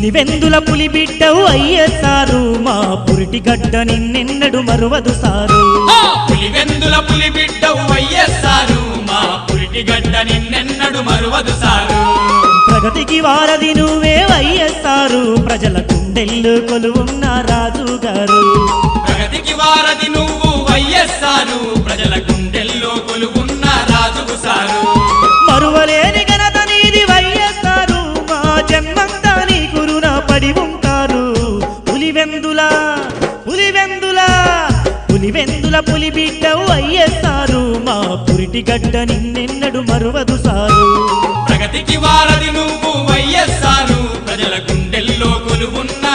పులివెందుల పులి బిడ్డవు అయ్యేసారు మా పురిటి గడ్డ నిన్నెన్నడు మరువదు సారు పులివెందుల పులి బిడ్డవు అయ్యేసారు మా పురిటి గడ్డ నిన్నెన్నడు మరువదు సారు ప్రగతికి వారధి నువ్వే అయ్యేసారు ప్రజల గుండెల్లో కొలువున్న రాజుగారు ప్రగతికి వారధి నువ్వు అయ్యేసారు ప్రజల గుండెల్లో కొలువున్న రాజుకు సారు మరువలేని ఘనత నీది వయ్యేస్తారు మా జన్మంతా నీ గురున పడి ఉంటారు పులివెందుల పులి బిడ్డవు అయ్యేస్తారు మా పురిటి గడ్డ నిన్నెన్నడు మరువదు సారు ప్రగతికి వారధి నువ్వు అయ్యేసారు ప్రజల గుండెల్లో కొలువున్న